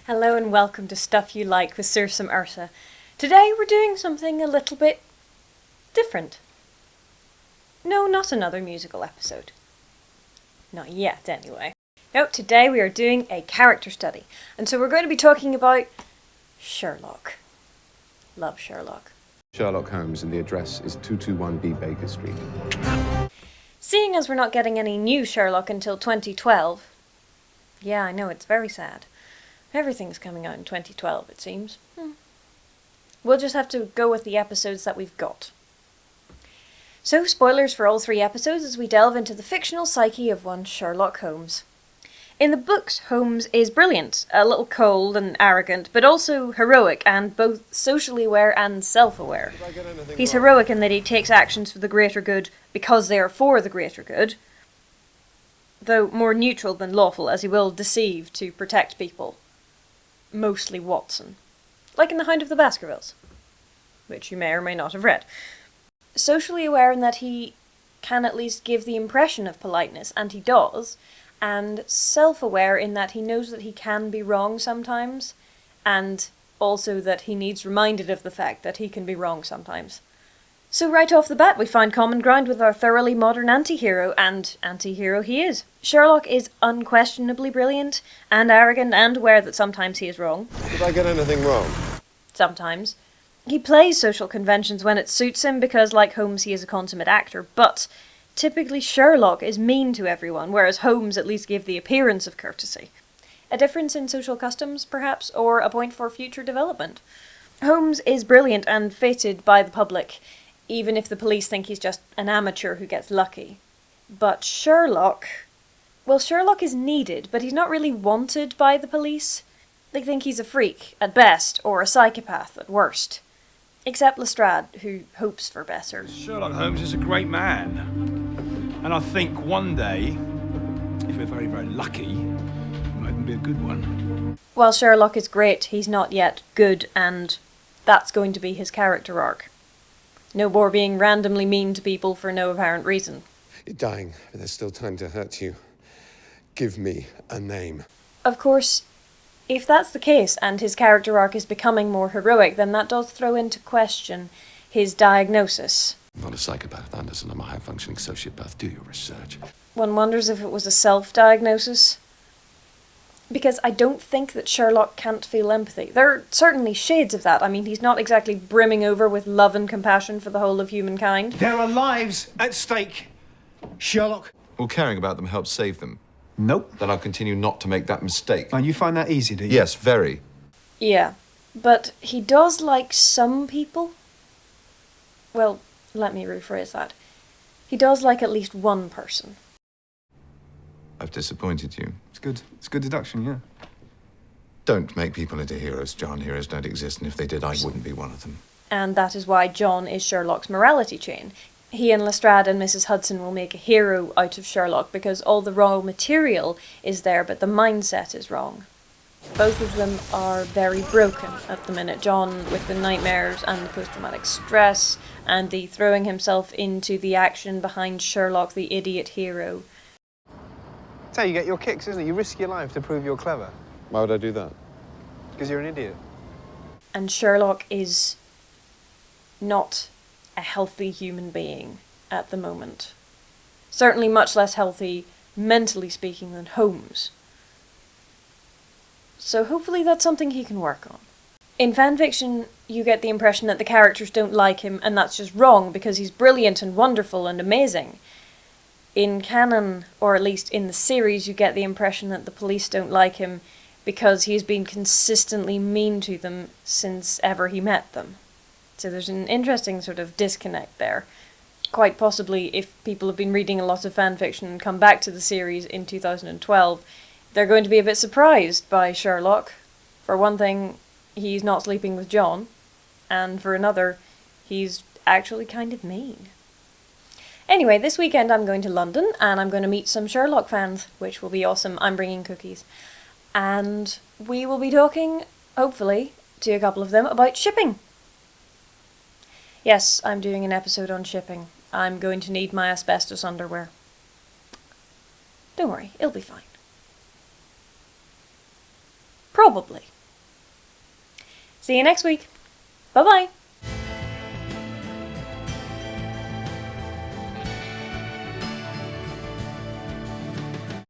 Hello and welcome to Stuff You Like with Sursum Ursa. Today we're doing something a little bit different. No, not another musical episode. Not yet, anyway. No, today we are doing a character study. And so we're going to be talking about Sherlock. Love Sherlock. Sherlock Holmes, and the address is 221B Baker Street. Seeing as we're not getting any new Sherlock until 2012... Yeah, I know, it's very sad. Everything's coming out in 2012, it seems. We'll just have to go with the episodes that we've got. So, spoilers for all 3 episodes as we delve into the fictional psyche of one Sherlock Holmes. In the books, Holmes is brilliant, a little cold and arrogant, but also heroic and both socially aware and self-aware. He's heroic in that he takes actions for the greater good because they are for the greater good, though more neutral than lawful, as he will deceive to protect people. Mostly Watson. Like in The Hound of the Baskervilles, which you may or may not have read. Socially aware in that he can at least give the impression of politeness, and he does, and self-aware in that he knows that he can be wrong sometimes, and also that he needs reminded of the fact that he can be wrong sometimes. So right off the bat we find common ground with our thoroughly modern anti-hero, and anti-hero he is. Sherlock is unquestionably brilliant, and arrogant, and aware that sometimes he is wrong. Did I get anything wrong? Sometimes. He plays social conventions when it suits him because, like Holmes, he is a consummate actor, but typically Sherlock is mean to everyone, whereas Holmes at least gave the appearance of courtesy. A difference in social customs, perhaps, or a point for future development. Holmes is brilliant and feted by the public, even if the police think he's just an amateur who gets lucky. But Sherlock... Well, Sherlock is needed, but he's not really wanted by the police. They think he's a freak, at best, or a psychopath, at worst. Except Lestrade, who hopes for better. Sherlock Holmes is a great man. And I think one day, if we're very, very lucky, he might even be a good one. While Sherlock is great, he's not yet good, and that's going to be his character arc. No more being randomly mean to people for no apparent reason. You're dying, but there's still time to hurt you. Give me a name. Of course, if that's the case, and his character arc is becoming more heroic, then that does throw into question his diagnosis. I'm not a psychopath, Anderson. I'm a high-functioning sociopath. Do your research. One wonders if it was a self-diagnosis. Because I don't think that Sherlock can't feel empathy. There are certainly shades of that. I mean, he's not exactly brimming over with love and compassion for the whole of humankind. There are lives at stake, Sherlock. Well, caring about them helps save them. Nope. Then I'll continue not to make that mistake. And you find that easy, do you? Yes, very. Yeah, but he does like some people. Well, let me rephrase that. He does like at least one person. I've disappointed you. It's good. It's a good deduction, yeah. Don't make people into heroes, John. Heroes don't exist, and if they did, I wouldn't be one of them. And that is why John is Sherlock's morality chain. He and Lestrade and Mrs. Hudson will make a hero out of Sherlock because all the raw material is there, but the mindset is wrong. Both of them are very broken at the minute. John with the nightmares and the post-traumatic stress, and the throwing himself into the action behind Sherlock, the idiot hero. That's how you get your kicks, isn't it? You risk your life to prove you're clever. Why would I do that? Because you're an idiot. And Sherlock is not a healthy human being at the moment. Certainly much less healthy, mentally speaking, than Holmes. So hopefully that's something he can work on. In fanfiction, you get the impression that the characters don't like him, and that's just wrong, because he's brilliant and wonderful and amazing. In canon, or at least in the series, you get the impression that the police don't like him because he's been consistently mean to them since ever he met them. So there's an interesting sort of disconnect there. Quite possibly, if people have been reading a lot of fanfiction and come back to the series in 2012, they're going to be a bit surprised by Sherlock. For one thing, he's not sleeping with John, and for another, he's actually kind of mean. Anyway, this weekend I'm going to London, and I'm going to meet some Sherlock fans, which will be awesome. I'm bringing cookies. And we will be talking, hopefully, to a couple of them about shipping. Yes, I'm doing an episode on shipping. I'm going to need my asbestos underwear. Don't worry, it'll be fine. Probably. See you next week. Bye-bye.